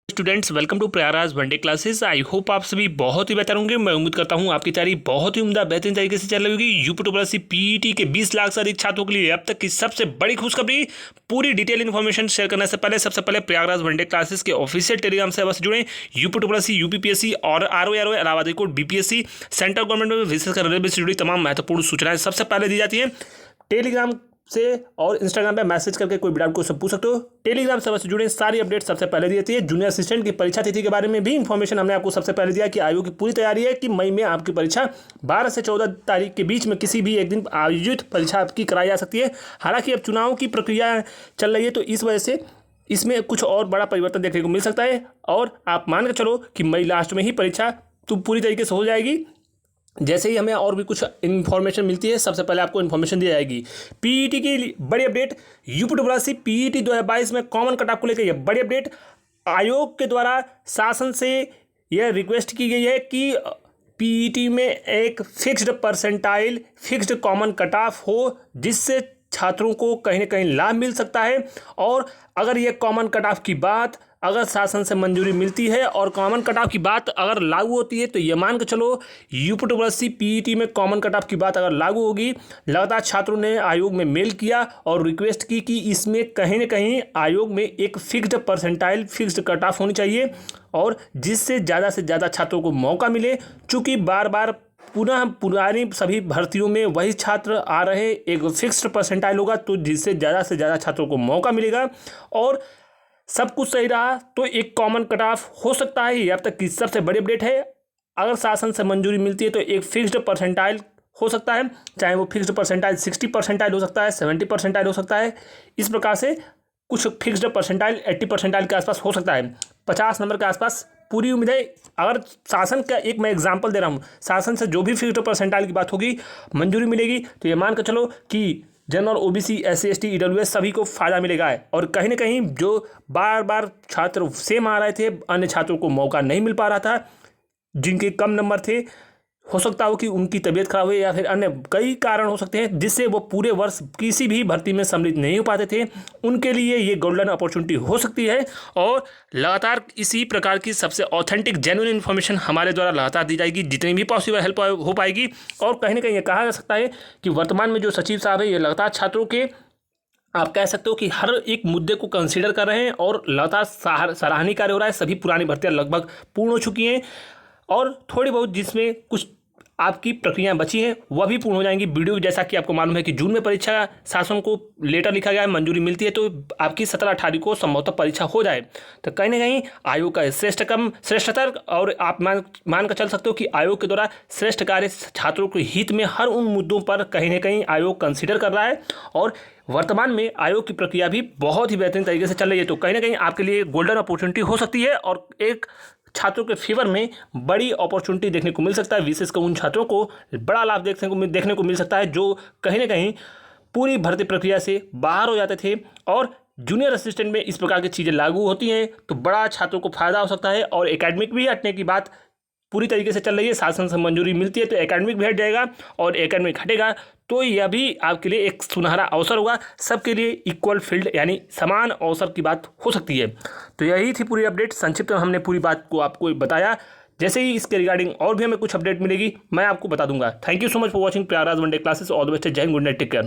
Students, welcome to Prayagraj one day classes. I hope आप सभी बहुत ही बेहतर होंगे। मैं उम्मीद करता हूं आपकी तैयारी बहुत ही उम्दा बेहतरीन तरीके से चल रही होगी। यूपी पीईटी के 20 लाख से अधिक छात्रों के लिए अब तक की सबसे बड़ी खुशखबरी। पूरी डिटेल इन्फॉर्मेशन शेयर करने से पहले सबसे पहले प्रयागराज वनडे क्लासेस के ऑफिशियल टेलीग्राम से अवश्य जुड़े। यूपीपीएससी और RO Allahabad high court BPSC central government में विशेषकर रेलवे से जुड़ी तमाम महत्वपूर्ण सूचनाएं सबसे पहले दी जाती हैं टेलीग्राम से, और इंस्टाग्राम पे मैसेज करके कोई भी डाउट क्वेश्चन पूछ सकते हो। टेलीग्राम से अवश्य जुड़े, सारी अपडेट सबसे पहले दी जाती है। जूनियर असिस्टेंट की परीक्षा तिथि के बारे में भी इंफॉर्मेशन हमने आपको सबसे पहले दिया कि आयोग की पूरी तैयारी है कि मई में आपकी परीक्षा 12 से 14 तारीख के बीच में किसी भी एक दिन आयोजित परीक्षा आपकी कराई जा सकती है। हालांकि अब चुनाव की प्रक्रिया चल रही है, तो इस वजह से इसमें कुछ और बड़ा परिवर्तन देखने को मिल सकता है। और आप मान के चलो कि मई लास्ट में ही परीक्षा तो पूरी तरीके से हो जाएगी। जैसे ही हमें और भी कुछ इन्फॉर्मेशन मिलती है, सबसे पहले आपको इन्फॉर्मेशन दी जाएगी। पीईटी की बड़ी अपडेट, यूपी पीईटी 2022 में कॉमन कट ऑफ को लेकर यह बड़ी अपडेट। आयोग के द्वारा शासन से यह रिक्वेस्ट की गई है कि पीईटी में एक fixed percentile fixed common cut off हो, जिससे छात्रों को कहीं ना कहीं लाभ मिल सकता है। और अगर ये कॉमन कट ऑफ की बात अगर शासन से मंजूरी मिलती है और कॉमन कट ऑफ की बात अगर लागू होती है, तो ये मान के चलो यूपी पीईटी में कॉमन कट ऑफ की बात अगर लागू होगी। लगातार छात्रों ने आयोग में मेल किया और रिक्वेस्ट की कि इसमें कहीं ना कहीं आयोग में एक fixed percentile fixed cut off होनी चाहिए, और जिससे ज़्यादा से ज़्यादा छात्रों को मौका मिले। चूँकि बार बार पुरानी सभी भर्तियों में वही छात्र आ रहे, एक फिक्स्ड परसेंटाइल होगा तो जिससे ज़्यादा से ज़्यादा छात्रों को मौका मिलेगा। और सब कुछ सही रहा तो एक कॉमन कट ऑफ हो सकता है। ये अब तक की सबसे बड़ी अपडेट है। अगर शासन से मंजूरी मिलती है तो एक फिक्स्ड परसेंटाइल हो सकता है, चाहे वो फिक्स्ड परसेंटाइल 60 परसेंटाइल हो सकता है, 70 परसेंटाइल हो सकता है। इस प्रकार से कुछ फिक्स्ड परसेंटाइल 80 परसेंटाइल के आसपास हो सकता है, 50 नंबर के आसपास पूरी उम्मीद है। अगर शासन का एक मैं एग्जांपल दे रहा हूँ, शासन से जो भी फिक्स्ड परसेंटाइल की बात होगी मंजूरी मिलेगी, तो ये मान कर चलो कि general OBC SC ST EWS सभी को फ़ायदा मिलेगा। और कहीं ना कहीं जो बार बार छात्र सेम आ रहे थे, अन्य छात्रों को मौका नहीं मिल पा रहा था, जिनके कम नंबर थे, हो सकता हो कि उनकी तबीयत खराब हुई या फिर अन्य कई कारण हो सकते हैं जिससे वो पूरे वर्ष किसी भी भर्ती में सम्मिलित नहीं हो पाते थे, उनके लिए ये गोल्डन अपॉर्चुनिटी हो सकती है। और लगातार इसी प्रकार की सबसे ऑथेंटिक जेन्युइन इन्फॉर्मेशन हमारे द्वारा लगातार दी जाएगी, जितनी भी पॉसिबल हेल्प हो पाएगी। और कहीं ना कहीं ये कहा जा सकता है कि वर्तमान में जो सचिव साहब है, ये लगातार छात्रों के आप कह सकते हो कि हर एक मुद्दे को कंसीडर कर रहे हैं और लगातार सराहनीय कार्य हो रहा है। सभी पुरानी भर्तियाँ लगभग पूर्ण हो चुकी हैं और थोड़ी बहुत जिसमें कुछ आपकी प्रक्रियाएं बची हैं वह भी पूर्ण हो जाएंगी। वीडियो जैसा कि आपको मालूम है कि जून में परीक्षा शासन को लेटर लिखा गया है, मंजूरी मिलती है तो आपकी 17-18 को संभवतः परीक्षा हो जाए। तो कहीं ना कहीं आयोग का श्रेष्ठतर, और आप मान कर चल सकते हो कि आयोग के द्वारा श्रेष्ठ कार्य छात्रों के हित में हर उन मुद्दों पर कहीं ना कहीं आयोग कंसिडर कर रहा है। और वर्तमान में आयोग की प्रक्रिया भी बहुत ही बेहतरीन तरीके से चल रही है। तो कहीं ना कहीं आपके लिए गोल्डन अपॉर्चुनिटी हो सकती है और एक छात्रों के फेवर में बड़ी अपॉर्चुनिटी देखने को मिल सकता है। विशेषकर उन छात्रों को बड़ा लाभ देखने को मिल सकता है जो कहीं ना कहीं पूरी भर्ती प्रक्रिया से बाहर हो जाते थे। और जूनियर असिस्टेंट में इस प्रकार की चीज़ें लागू होती हैं तो बड़ा छात्रों को फायदा हो सकता है। और एकेडमिक भी हटने की बात पूरी तरीके से चल रही है, शासन से मंजूरी मिलती है तो एकेडमिक भी हट जाएगा, और एकेडमिक हटेगा तो यह भी आपके लिए एक सुनहरा अवसर होगा। सबके लिए इक्वल फील्ड यानी समान अवसर की बात हो सकती है। तो यही थी पूरी अपडेट, संक्षिप्त में हमने पूरी बात को आपको बताया। जैसे ही इसके रिगार्डिंग और भी हमें कुछ अपडेट मिलेगी मैं आपको बता दूंगा। Thank you so much for watching Prayagraj one day classes. All the best, जय हिंद, गुड नाइट, टेक केयर।